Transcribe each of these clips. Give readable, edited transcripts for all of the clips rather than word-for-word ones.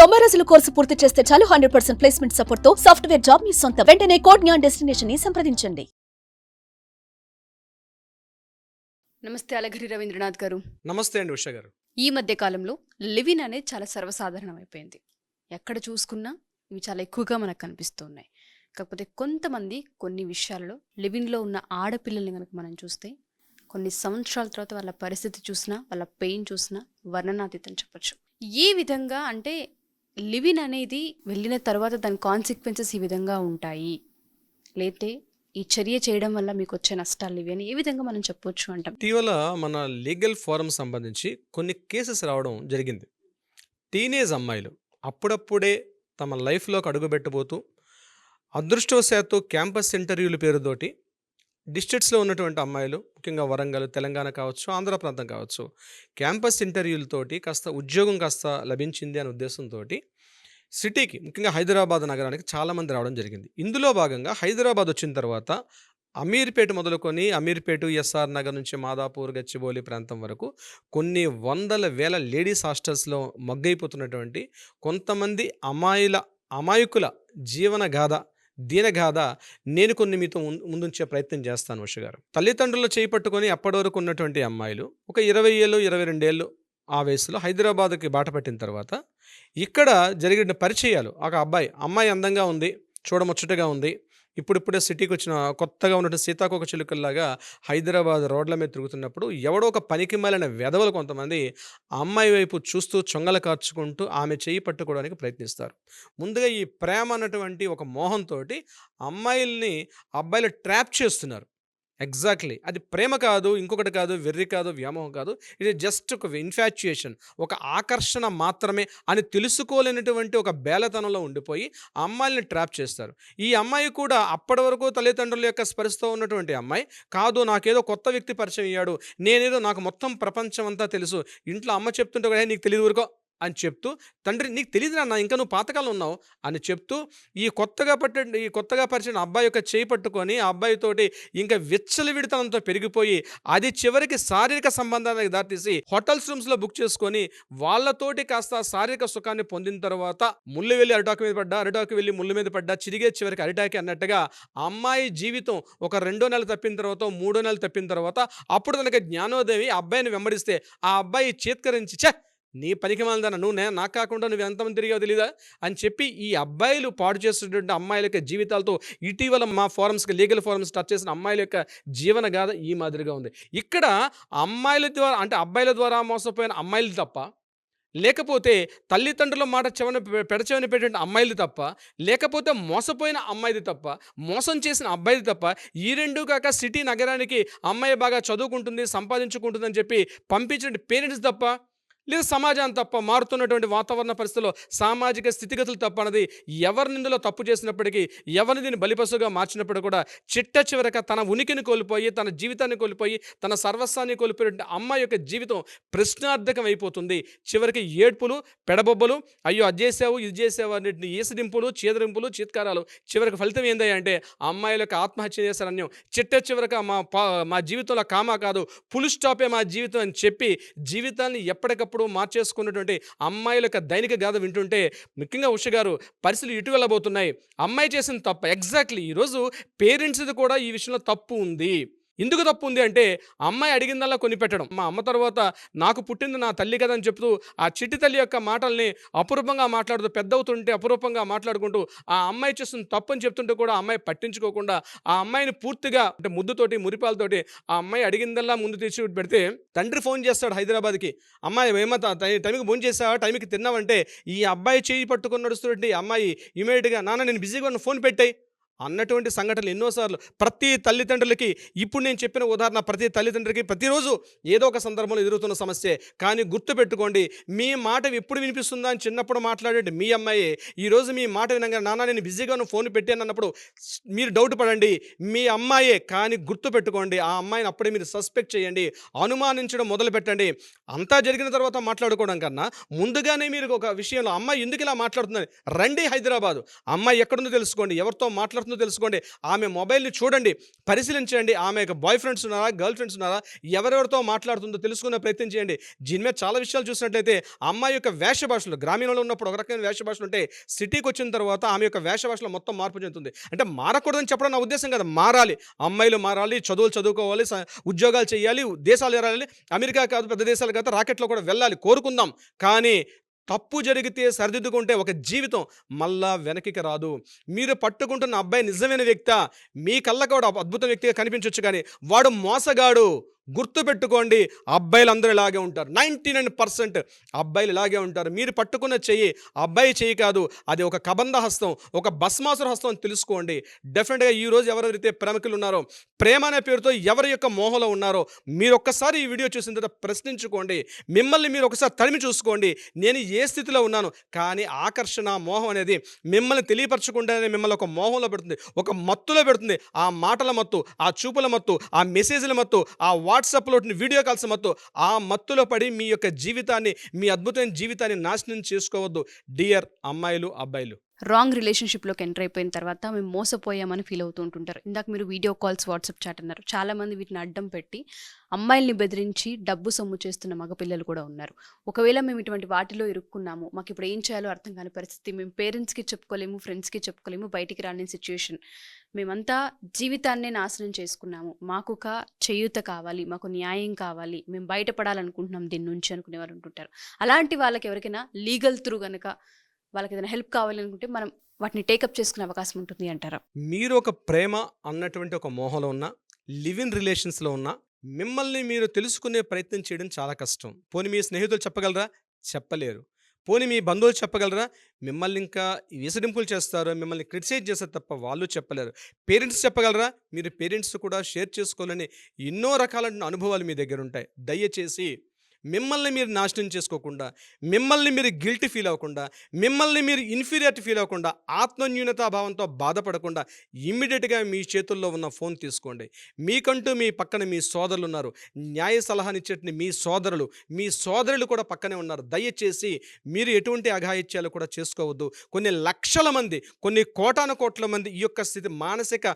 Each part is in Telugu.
90 రోజుల కోర్సు పూర్తి చేస్తే చాలు 100% ప్లేస్మెంట్ సపోర్ట్ తో సాఫ్ట్వేర్ జాబ్ మీ సొంతం. వెంటనే కోడ్ జ్ఞాన్ డెస్టినేషన్ ని సంప్రదించండి. నమస్తే అలగిరి రవీంద్రనాథ్ గారు. నమస్తే అండి ఉష గారు. ఈ మధ్య కాలంలో లివిన్ అనేది చాలా సర్వసాధారణం అయిపోయింది. ఎక్కడ చూసుకున్నా ఇవి చాలా ఎక్కువగా మనకు కనిపిస్తున్నాయి. కాకపోతే కొంతమంది కొన్ని విషయాల్లో లివిన్లో ఉన్న ఆడపిల్లల్ని కనుక మనం చూస్తే కొన్ని సంవత్సరాల తర్వాత వాళ్ళ పరిస్థితి చూసినా, వాళ్ళ పెయిన్ చూసినా వర్ణనాతీతం చెప్పచ్చు. ఈ విధంగా అంటే లివిన్ అనేది వెళ్ళిన తర్వాత దాని కాన్సిక్వెన్సెస్ ఈ విధంగా ఉంటాయి, లేతే ఈ చర్య చేయడం వల్ల మీకు వచ్చే నష్టాలు ఇవి అని ఏ విధంగా మనం చెప్పొచ్చు అంటాం. ఇటీవల మన లీగల్ ఫోరం సంబంధించి కొన్ని కేసెస్ రావడం జరిగింది. టీనేజ్ అమ్మాయిలు అప్పుడప్పుడే తమ లైఫ్లోకి అడుగుపెట్టబోతూ అదృష్టవశాత్తు క్యాంపస్ ఇంటర్వ్యూల పేరుతోటి డిస్ట్రిక్ట్స్లో ఉన్నటువంటి అమ్మాయిలు, ముఖ్యంగా వరంగల్, తెలంగాణ కావచ్చు, ఆంధ్ర ప్రాంతం కావచ్చు, క్యాంపస్ ఇంటర్వ్యూలతోటి కాస్త ఉద్యోగం కాస్త లభించింది అనే ఉద్దేశంతో సిటీకి, ముఖ్యంగా హైదరాబాద్ నగరానికి చాలామంది రావడం జరిగింది. ఇందులో భాగంగా హైదరాబాద్ వచ్చిన తర్వాత అమీర్పేట మొదలుకొని అమీర్పేట, ఎస్ఆర్ నగర్ నుంచి మాదాపూర్, గచ్చిబౌలి ప్రాంతం వరకు కొన్ని వందల వేల లేడీస్ హాస్టల్స్లో మగ్గైపోతున్నటువంటి కొంతమంది అమాయకుల జీవన గాథ, దీనగాథ నేను కొన్ని మీతో ముందుంచే ప్రయత్నం చేస్తాను ఉష గారు. తల్లిదండ్రులు చేపట్టుకొని అప్పటి వరకు ఉన్నటువంటి అమ్మాయిలు ఒక 20 ఏళ్ళు 22 ఏళ్ళు ఆ వయసులో హైదరాబాద్కి బాట పట్టిన తర్వాత ఇక్కడ జరిగిన పరిచయాలు, ఒక అమ్మాయి అందంగా ఉంది, చూడముచ్చటగా ఉంది, ఇప్పుడిప్పుడే సిటీకి వచ్చిన కొత్తగా ఉన్నటువంటి సీతాకోక చిలుకల్లాగా హైదరాబాద్ రోడ్ల మీద తిరుగుతున్నప్పుడు ఎవడో ఒక పనికి మాలిన వెధవలు కొంతమంది అమ్మాయి వైపు చూస్తూ చొంగలు కార్చుకుంటూ ఆమె చేయి పట్టుకోవడానికి ప్రయత్నిస్తారు. ముందుగా ఈ ప్రేమ అన్నటువంటి ఒక మోహంతో అబ్బాయిలు ట్రాప్ చేస్తున్నారు. ఎగ్జాక్ట్లీ అది ప్రేమ కాదు, ఇంకొకటి కాదు, వెర్రి కాదు, వ్యామోహం కాదు. ఇది జస్ట్ ఒక ఇన్ఫాచ్యుయేషన్, ఒక ఆకర్షణ మాత్రమే అని తెలుసుకోలేనటువంటి ఒక బేలతనంలో ఉండిపోయి అమ్మాయిని ట్రాప్ చేస్తారు. ఈ అమ్మాయి కూడా అప్పటి వరకు తల్లిదండ్రుల యొక్క స్పర్శతో ఉన్నటువంటి అమ్మాయి కాదు, నాకేదో కొత్త వ్యక్తి పరిచయం అయ్యాడు, నేనేదో నాకు మొత్తం ప్రపంచం అంతా తెలుసు, ఇంట్లో అమ్మ చెప్తుంటే కూడా నీకు తెలియదు ఊరుకో అని చెప్తూ, తండ్రి నీకు తెలియదు నాన్న, ఇంకా నువ్వు పాతకాలం ఉన్నావు అని చెప్తూ ఈ కొత్తగా పరిచిన అబ్బాయి యొక్క చేయి పట్టుకొని ఆ అబ్బాయితోటి ఇంకా విచ్చలవిడితనంతో పెరిగిపోయి అది చివరికి శారీరక సంబంధానికి దారితీసి హోటల్స్ రూమ్స్లో బుక్ చేసుకొని వాళ్ళతోటి కాస్త శారీరక సుఖాన్ని పొందిన తర్వాత ముళ్ళు వెళ్ళి అరిటాకు మీద పడ్డా, అరిటాకు వెళ్ళి ముళ్ళు మీద పడ్డా, చిరిగే చివరికి అరిటాకి అన్నట్టుగా అమ్మాయి జీవితం ఒక 2వ నెల తప్పిన తర్వాత 3వ నెల తప్పిన తర్వాత అప్పుడు తనకి జ్ఞానోదయం అబ్బాయిని వెంబడిస్తే ఆ అబ్బాయి చేత్కరించి నీ పనికి మాలిందన్న, నువ్వు నాకు కాకుండా నువ్వు ఎంతమంది తిరిగావు తెలీదా అని చెప్పి ఈ అబ్బాయిలు పాడు చేస్తున్నటువంటి అమ్మాయిల యొక్క జీవితాలతో ఇటీవల మా ఫోరమ్స్కి, లీగల్ ఫోరమ్స్ టచ్ చేసిన అమ్మాయిల యొక్క జీవన గాథ ఈ మాదిరిగా ఉంది. ఇక్కడ అమ్మాయిల ద్వారా అంటే అబ్బాయిల ద్వారా మోసపోయిన అమ్మాయిలు తప్ప, లేకపోతే తల్లిదండ్రుల మాట పెడచెవని పెట్టిన అమ్మాయిలు తప్ప, లేకపోతే మోసపోయిన అమ్మాయిది తప్ప, మోసం చేసిన అబ్బాయిది తప్ప, ఈ రెండు కాక సిటీ నగరానికి అమ్మాయి బాగా చదువుకుంటుంది, సంపాదించుకుంటుంది అని చెప్పి పంపించిన పేరెంట్స్ తప్ప, లేదా సమాజం తప్ప, మారుతున్నటువంటి వాతావరణ పరిస్థితుల్లో సామాజిక స్థితిగతులు తప్ప అన్నది ఎవరిని ఇందులో తప్పు చేసినప్పటికీ, ఎవరిని దీన్ని బలిపశుగా మార్చినప్పుడు కూడా చిట్ట తన ఉనికిని కోల్పోయి, తన జీవితాన్ని కోల్పోయి, తన సర్వస్వాన్ని కోల్పోయిన అమ్మాయి యొక్క జీవితం ప్రశ్నార్థకం అయిపోతుంది. చివరికి ఏడ్పులు, పెడబొబ్బలు, అయ్యో అది చేసావు ఇది చేసావు అన్నింటిని ఈసడింపులు, చీదరింపులు, చీత్కారాలు. చివరికి ఫలితం ఏంటంటే అమ్మాయిలకు ఆత్మహత్య చేశారన్యం. చివరికి మా జీవితంలో కామా కాదు, ఫుల్ స్టాపే మా జీవితం అని చెప్పి జీవితాన్ని ఎప్పటికప్పుడు మార్చేసుకున్నటువంటి అమ్మాయిల యొక్క దైనిక గాథ వింటుంటే ముఖ్యంగా ఉష గారు పరిస్థితులు ఇటు వెళ్ళబోతున్నాయి. అమ్మాయి చేసిన తప్ప ఎగ్జాక్ట్లీ ఈరోజు పేరెంట్స్ది కూడా ఈ విషయంలో తప్పు ఉంది. ఎందుకు తప్పు ఉంది అంటే అమ్మాయి అడిగిందల్లా కొని పెట్టడం. మా అమ్మ తర్వాత నాకు పుట్టింది నా తల్లి కదా అని చెప్తూ ఆ చిట్టి తల్లి యొక్క మాటల్ని అపురూపంగా మాట్లాడుతూ, పెద్దవుతుంటే అపురూపంగా మాట్లాడుకుంటూ ఆ అమ్మాయి చేస్తున్న తప్పు అని చెప్తుంటే కూడా అమ్మాయి పట్టించుకోకుండా ఆ అమ్మాయిని పూర్తిగా అంటే ముద్దుతోటి, మురిపాలతోటి ఆ అమ్మాయి అడిగిందల్లా ముందు తెచ్చి పెడితే తండ్రి ఫోన్ చేస్తాడు హైదరాబాద్కి, అమ్మాయి ఏమన్నా టైంకి ఫోన్ చేసావా, టైంకి తిన్నావంటే ఈ అబ్బాయి చేయి పట్టుకొని నడుస్తున్నటువంటి అమ్మాయి ఇమీడియట్గా నాన్న నేను బిజీగా ఉన్న ఫోన్ పెట్టాయి అన్నటువంటి సంఘటనలు ఎన్నోసార్లు ప్రతి తల్లిదండ్రులకి, ఇప్పుడు నేను చెప్పిన ఉదాహరణ ప్రతి తల్లిదండ్రులకి ప్రతిరోజు ఏదో ఒక సందర్భంలో ఎదురుతున్న సమస్యే. కానీ గుర్తుపెట్టుకోండి, మీ మాట ఎప్పుడు వినిపిస్తుందా అని చిన్నప్పుడు మాట్లాడే మీ అమ్మాయి ఈరోజు మీ మాట వినగా నాన్న నేను బిజీగా ఫోన్ పెట్టాను అన్నప్పుడు మీరు డౌట్ పడండి, మీ అమ్మాయే. కానీ గుర్తుపెట్టుకోండి, ఆ అమ్మాయిని అప్పుడే మీరు సస్పెక్ట్ చేయండి, అనుమానించడం మొదలు పెట్టండి. అంతా జరిగిన తర్వాత మాట్లాడుకోవడం కన్నా ముందుగానే మీరు ఒక విషయంలో అమ్మాయి ఎందుకు ఇలా మాట్లాడుతుందని రండి హైదరాబాదు, అమ్మాయి ఎక్కడుందో తెలుసుకోండి, ఎవరితో మాట్లాడుతుందో చేస్తుందో తెలుసుకోండి. ఆమె మొబైల్‌ని చూడండి, పరిశీలించండి. ఆమె యొక్క బాయ్ ఫ్రెండ్స్ ఉన్నారా? గర్ల్ ఫ్రెండ్స్ ఉన్నారా? ఎవరెవరితో మాట్లాడుతుందో తెలుసుకునే ప్రయత్నం చేయండి. దీని మీద చాలా విషయాలు చూసినట్లయితే ఆ అమ్మాయి యొక్క వేష భాషలు గ్రామీణంలో ఉన్నప్పుడు ఒక రకమైన వేష భాషలు ఉంటే సిటీకి వచ్చిన తర్వాత ఆమె యొక్క వేష భాషలో మొత్తం మార్పు చెందుతుంది. అంటే మారకూడదని చెప్పడం నా ఉద్దేశం కాదు. మారాలి. అమ్మాయిలు మారాలి, చదువులు చదువుకోవాలి, ఉద్యోగాలు చేయాలి, దేశాలు ఎరాలి. అమెరికా కాదు, పెద్ద దేశాలు కాదు, రాకెట్‌లో కూడా వెళ్ళాలి, కోరుకుందాం. కానీ తప్పు జరిగితే సరిదిద్దుకుంటే ఒక జీవితం మళ్ళా వెనక్కి రాదు. మీరు పట్టుకుంటున్న అబ్బాయి నిజమైన వ్యక్తా? మీ కళ్ళకు వాడు అద్భుత వ్యక్తిగా కనిపించొచ్చు కానీ వాడు మోసగాడు. గుర్తుపెట్టుకోండి, అబ్బాయిలందరూ ఇలాగే ఉంటారు. 99% అబ్బాయిలు ఇలాగే ఉంటారు. మీరు పట్టుకున్న చెయ్యి అబ్బాయి చెయ్యి కాదు, అది ఒక కబంధ హస్తం, ఒక భస్మాసుర హస్తం అని తెలుసుకోండి. డెఫినెట్గా ఈరోజు ఎవరైతే ప్రేమికులు ఉన్నారో, ప్రేమ అనే పేరుతో ఎవరి యొక్క మోహంలో ఉన్నారో మీరు ఒక్కసారి ఈ వీడియో చూసిన తర్వాత ప్రశ్నించుకోండి. మిమ్మల్ని మీరు ఒకసారి తడిమి చూసుకోండి. నేను ఏ స్థితిలో ఉన్నాను? కానీ ఆకర్షణ, మోహం అనేది మిమ్మల్ని తెలియపరచకుండానే మిమ్మల్ని ఒక మోహంలో పెడుతుంది, ఒక మత్తులో పెడుతుంది. ఆ మాటల మత్తు, ఆ చూపుల మత్తు, ఆ మెసేజ్ల మత్తు, ఆ వాట్సాప్లో వీడియో కాల్స్ మత్తు, ఆ మత్తులో పడి మీ యొక్క జీవితాన్ని, మీ అద్భుతమైన జీవితాన్ని నాశనం చేసుకోవద్దు డియర్ అమ్మాయిలు, అబ్బాయిలు. రాంగ్ రిలేషన్‌షిప్‌లోకి ఎంటర్ అయిపోయిన తర్వాత మేము మోసపోయామని ఫీల్ అవుతూ ఉంటుంటారు. ఇందాక మీరు వీడియో కాల్స్, వాట్సాప్ చాట్ అన్నారు. చాలామంది వీటిని అడ్డం పెట్టి అమ్మాయిల్ని బెదిరించి డబ్బు సొమ్ము చేస్తున్న మగపిల్లలు కూడా ఉన్నారు. ఒకవేళ మేము ఇటువంటి వాటిలో ఇరుక్కున్నాము, మాకు ఇప్పుడు ఏం చేయాలో అర్థం కాని పరిస్థితి, మేము పేరెంట్స్‌కి చెప్పుకోలేము, ఫ్రెండ్స్‌కి చెప్పుకోలేము, బయటికి రాని సిచ్యుయేషన్, మేమంతా జీవితాన్నే నాశనం చేసుకున్నాము, మాకు ఒక చేయూత కావాలి, మాకు న్యాయం కావాలి, మేము బయటపడాలనుకుంటున్నాం దీని నుంచి అనుకునేవారు ఉంటుంటారు. అలాంటి వాళ్ళకి ఎవరికైనా లీగల్ త్రూ కనుక వాళ్ళకి ఏదైనా హెల్ప్ కావాలనుకుంటే మనం వాటిని టేకప్ చేసుకునే అవకాశం ఉంటుంది అంటారా? మీరు ఒక ప్రేమ అన్నటువంటి ఒక మోహంలో ఉన్న, లివ్ ఇన్ రిలేషన్స్లో ఉన్న, మిమ్మల్ని మీరు తెలుసుకునే ప్రయత్నం చేయడం చాలా కష్టం. పోనీ మీ స్నేహితులు చెప్పగలరా? చెప్పలేరు. పోనీ మీ బంధువులు చెప్పగలరా? మిమ్మల్ని ఇంకా విసడింపులు చేస్తారు, మిమ్మల్ని క్రిటిసైజ్ చేస్తారు తప్ప వాళ్ళు చెప్పలేరు. పేరెంట్స్ చెప్పగలరా? మీరు పేరెంట్స్ కూడా షేర్ చేసుకోవాలని ఎన్నో రకాలైన అనుభవాలు మీ దగ్గర ఉంటాయి. దయచేసి మిమ్మల్ని మీరు నాశనం చేసుకోకుండా, మిమ్మల్ని మీరు గిల్టీ ఫీల్ అవ్వకుండా, మిమ్మల్ని మీరు ఇన్ఫీరియారిటీ ఫీల్ అవ్వకుండా, ఆత్మన్యూనతాభావంతో బాధపడకుండా ఇమ్మీడియట్గా మీ చేతుల్లో ఉన్న ఫోన్ తీసుకోండి. మీకంటూ మీ పక్కన మీ సోదరులు ఉన్నారు, న్యాయ సలహానిచ్చేటి మీ సోదరులు, మీ సోదరులు కూడా పక్కనే ఉన్నారు. దయచేసి మీరు ఎటువంటి అఘాయిత్యాలు కూడా చేసుకోవద్దు. కొన్ని లక్షల మంది, కొన్ని కోటాను కోట్ల మంది ఈ యొక్క స్థితి, మానసిక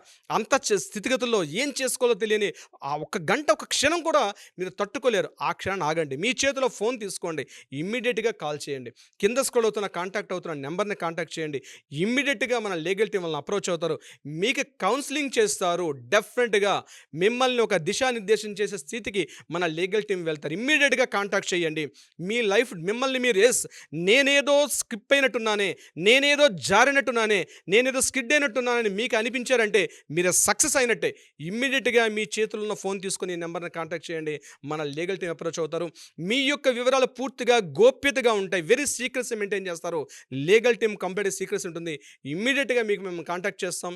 స్థితిగతుల్లో ఏం చేసుకోవాలో తెలియని ఆ ఒక్క గంట, ఒక క్షణం కూడా మీరు తట్టుకోలేరు. ఆ క్షణాన్ని ఆగండి. మీ చేతిలో ఫోన్ తీసుకోండి, ఇమ్మీడియట్గా కాల్ చేయండి. కింద స్క్రోల్ అవుతున్న కాంటాక్ట్ అవుతున్న నెంబర్ని కాంటాక్ట్ చేయండి. ఇమ్మీడియట్గా మన లీగల్ టీం వాళ్ళని అప్రోచ్ అవుతారు, మీకు కౌన్సిలింగ్ చేస్తారు. డెఫినెట్గా మిమ్మల్ని ఒక దిశానిర్దేశం చేసే స్థితికి మన లీగల్ టీం వెళ్తారు. ఇమ్మీడియట్గా కాంటాక్ట్ చేయండి. మీ లైఫ్ మిమ్మల్ని మీరు నేనేదో స్కిప్ అయినట్టున్నానే, నేనేదో జారినట్టున్నానే, నేనేదో స్కిడ్ అయినట్టున్నానని మీకు అనిపించారంటే మీరు సక్సెస్ అయినట్టే. ఇమ్మీడియట్గా మీ చేతుల్లో ఉన్న ఫోన్ తీసుకొని ఈ నెంబర్ని కాంటాక్ట్ చేయండి, మన లీగల్ టీం అప్రోచ్ అవుతారు. మీ యొక్క వివరాలు పూర్తిగా గోప్యతగా ఉంటాయి, వెరీ సీక్రెట్స్ మెయింటైన్ చేస్తారు. లీగల్ టీం కంప్లీట్ సీక్రెట్స్ ఉంటుంది. ఇమ్మీడియట్గా మీకు మేము కాంటాక్ట్ చేస్తాం.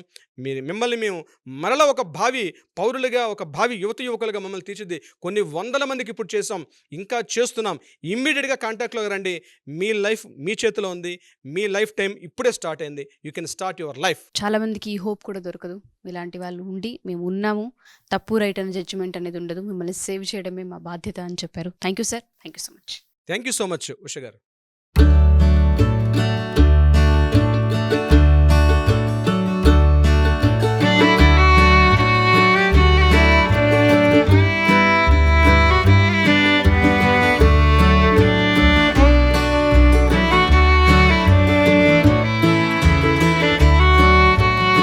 మిమ్మల్ని మేము మరలా ఒక భావి పౌరులుగా, ఒక భావి యువకులుగా మమ్మల్ని తీర్చిది కొన్ని వందల మందికి ఇప్పుడు చేసాం, ఇంకా చేస్తున్నాం. ఇమ్మీడియట్గా కాంటాక్ట్లోకి రండి. మీ లైఫ్ మీ చేతిలో ఉంది. మీ లైఫ్ టైం ఇప్పుడే స్టార్ట్ అయింది. You can start your life. చాలా మందికి ఈ హోప్ కూడా దొరకదు. ఇలాంటి వాళ్ళు ఉండి మేము ఉన్నాము, తప్పు రైట్ అనే జడ్జిమెంట్ అనేది ఉండదు, మిమ్మల్ని సేవ్ చేయడమే మా బాధ్యత అని చెప్పారు. Thank you sir, thank you so much. Thank you so much Usha గారు.